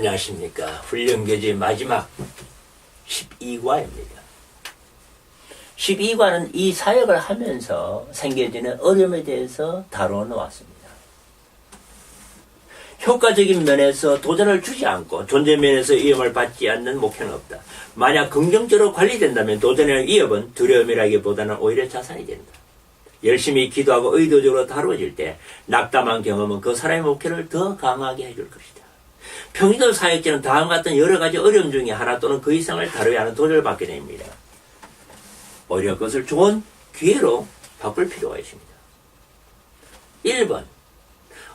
안녕하십니까. 훈련교재 마지막 12과입니다. 12과는 이 사역을 하면서 생겨지는 어려움에 대해서 다루어 놓았습니다. 효과적인 면에서 도전을 주지 않고 존재 면에서 위험을 받지 않는 목표는 없다. 만약 긍정적으로 관리된다면 도전의 위협은 두려움이라기보다는 오히려 자산이 된다. 열심히 기도하고 의도적으로 다루어질 때 낙담한 경험은 그 사람의 목표를 더 강하게 해줄 것이다. 평신도 사역자는 다음과 같은 여러 가지 어려움 중에 하나 또는 그 이상을 다루어야 하는 도전을 받게 됩니다. 오히려 그것을 좋은 기회로 바꿀 필요가 있습니다. 1번,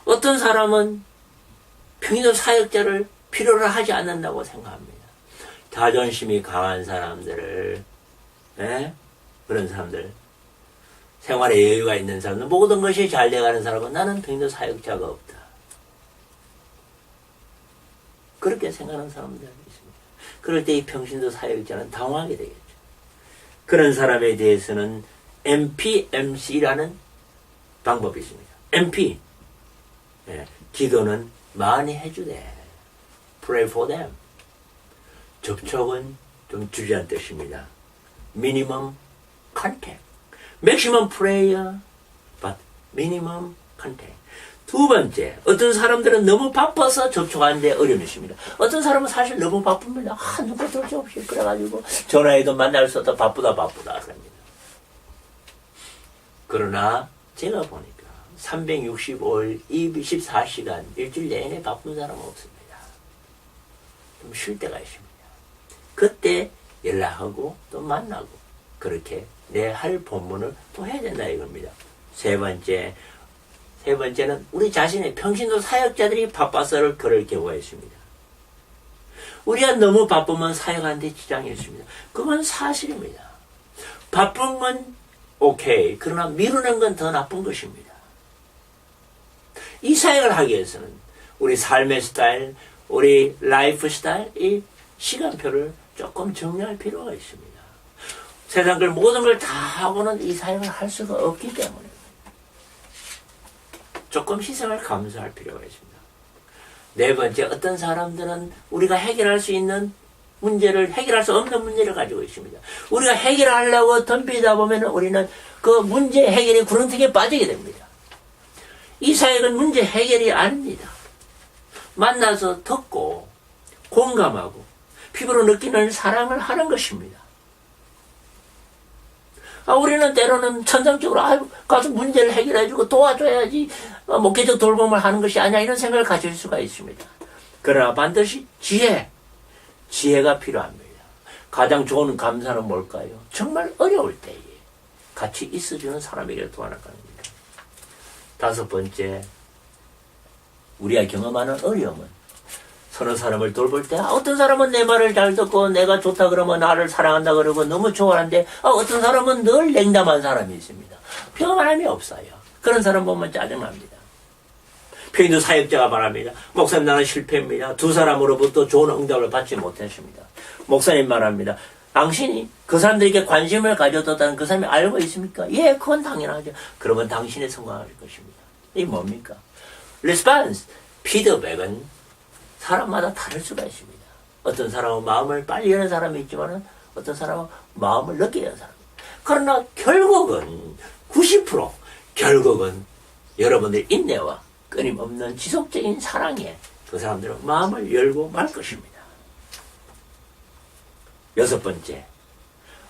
어떤 사람은 평신도 사역자를 필요로 하지 않는다고 생각합니다. 자존심이 강한 사람들을, 그런 사람들, 생활에 여유가 있는 사람들, 모든 것이 잘 돼가는 사람은 나는 평신도 사역자가 없다. 그렇게 생각하는 사람들이 있습니다. 그럴 때 이 평신도 사역자는 당황하게 되겠죠. 그런 사람에 대해서는 MPMC라는 방법이 있습니다. MP, 기도는 많이 해주되 Pray for them. 접촉은 좀 줄이라는 뜻입니다. Minimum contact. Maximum prayer, but minimum contact. 두 번째, 어떤 사람들은 너무 바빠서 접촉하는데 어려움이 있습니다. 어떤 사람은 사실 너무 바쁩니다. 누가 들수 없이 그래가지고 전화해도 만날 수 없다. 바쁘다 그럽니다. 그러나 제가 보니까 365일 24시간 일주일 내내 바쁜 사람은 없습니다. 좀 쉴 때가 있습니다. 그때 연락하고 또 만나고 그렇게 내 할 본분을 또 해야 된다 이겁니다. 세 번째는 우리 자신의 평신도 사역자들이 바빠서를 그럴 경우가 있습니다. 우리가 너무 바쁘면 사역하는데 지장이 있습니다. 그건 사실입니다. 바쁜 건 오케이. 그러나 미루는 건 더 나쁜 것입니다. 이 사역을 하기 위해서는 우리 삶의 스타일, 우리 라이프 스타일, 이 시간표를 조금 정리할 필요가 있습니다. 세상 걸 모든 걸 다 하고는 이 사역을 할 수가 없기 때문에 조금 희생을 감수할 필요가 있습니다. 네 번째, 어떤 사람들은 우리가 해결할 수 있는 문제를 해결할 수 없는 문제를 가지고 있습니다. 우리가 해결하려고 덤비다 보면 우리는 그 문제 해결의 구렁텅이에 빠지게 됩니다. 이 사역은 문제 해결이 아닙니다. 만나서 듣고 공감하고 피부로 느끼는 사랑을 하는 것입니다. 우리는 때로는 천성적으로 가서 문제를 해결해주고 도와줘야지 목회적 돌봄을 하는 것이 아니야 이런 생각을 가질 수가 있습니다. 그러나 반드시 지혜가 필요합니다. 가장 좋은 감사는 뭘까요? 정말 어려울 때에 같이 있어주는 사람에게 도와나가는 겁니다. 다섯 번째, 우리가 경험하는 어려움은 서로 사람을 돌볼 때 어떤 사람은 내 말을 잘 듣고 내가 좋다 그러면 나를 사랑한다 그러고 너무 좋아하는데 어떤 사람은 늘 냉담한 사람이 있습니다. 평안함이 없어요. 그런 사람 보면 짜증납니다. 평신도 사역자가 말합니다. 목사님 나는 실패입니다. 두 사람으로부터 좋은 응답을 받지 못했습니다. 목사님 말합니다. 당신이 그 사람들에게 관심을 가져뒀다는 그 사람이 알고 있습니까? 예, 그건 당연하죠. 그러면 당신이 성공할 것입니다. 이게 뭡니까? 리스폰스, 피드백은 사람마다 다를 수가 있습니다. 어떤 사람은 마음을 빨리 여는 사람이 있지만 어떤 사람은 마음을 늦게 여는 사람이 있습니다. 그러나 결국은 90% 결국은 여러분들의 인내와 끊임없는 지속적인 사랑에 그 사람들은 마음을 열고 말 것입니다. 여섯 번째,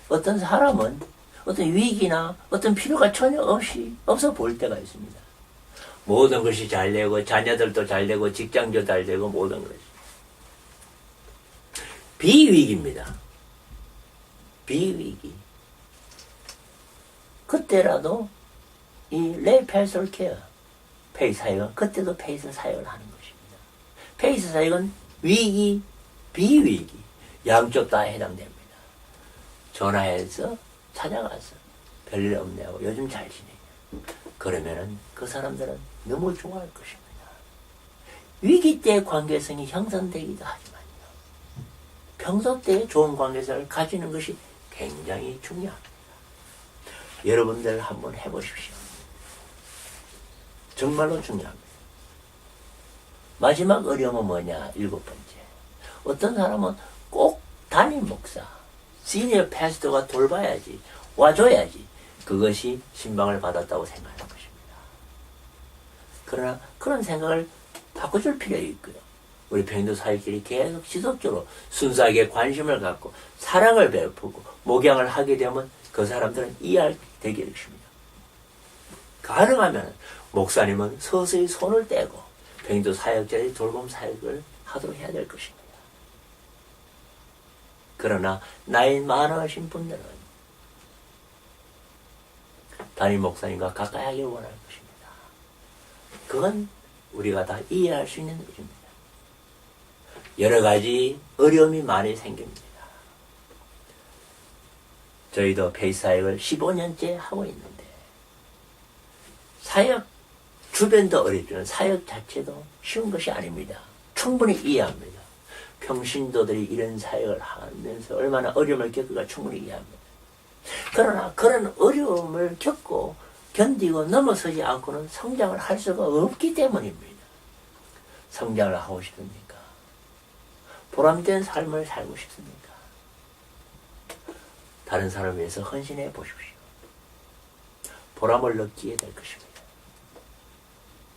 어떤 사람은 어떤 위기나 어떤 필요가 전혀 없어 보일 때가 있습니다. 모든 것이 잘 되고 자녀들도 잘 되고 직장도 잘 되고 모든 것이 비위기입니다. 비위기. 그때라도 이 레이페이스 케어 페이스 사역은 그때도 페이스 사역을 하는 것입니다. 페이스 사역은 위기, 비위기 양쪽 다 해당됩니다. 전화해서 찾아가서 별일 없냐고 요즘 잘 지내냐. 그러면은 그 사람들은 너무 좋아할 것입니다. 위기 때의 관계성이 형성되기도 하지만요. 평소 때의 좋은 관계성을 가지는 것이 굉장히 중요합니다. 여러분들 한번 해보십시오. 정말로 중요합니다. 마지막 어려움은 뭐냐? 7번째. 어떤 사람은 꼭 담임 목사, 시니어 패스터가 돌봐야지, 와줘야지 그것이 신방을 받았다고 생각하는 것입니다. 그러나 그런 생각을 바꿔줄 필요가 있고요. 우리 평인도 사역들이 계속 지속적으로 순수하게 관심을 갖고 사랑을 베푸고 목양을 하게 되면 그 사람들은 이해할 되게 되십니다. 가능하면 목사님은 서서히 손을 떼고 평인도 사역자의 돌봄 사역을 하도록 해야 될 것입니다. 그러나 나이 많으신 분들은 담임 목사님과 가까이 하길 원할 것입니다. 그건 우리가 다 이해할 수 있는 일입니다. 여러 가지 어려움이 많이 생깁니다. 저희도 페이스 사역을 15년째 하고 있는데 사역 주변도 어렵지만 사역 자체도 쉬운 것이 아닙니다. 충분히 이해합니다. 평신도들이 이런 사역을 하면서 얼마나 어려움을 겪을까 충분히 이해합니다. 그러나 그런 어려움을 겪고 견디고 넘어서지 않고는 성장을 할 수가 없기 때문입니다. 성장을 하고 싶습니까? 보람된 삶을 살고 싶습니까? 다른 사람을 위해서 헌신해 보십시오. 보람을 느끼게 될 것입니다.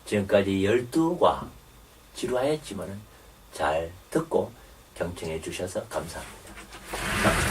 지금까지 12과 지루하였지만 잘 듣고 경청해 주셔서 감사합니다.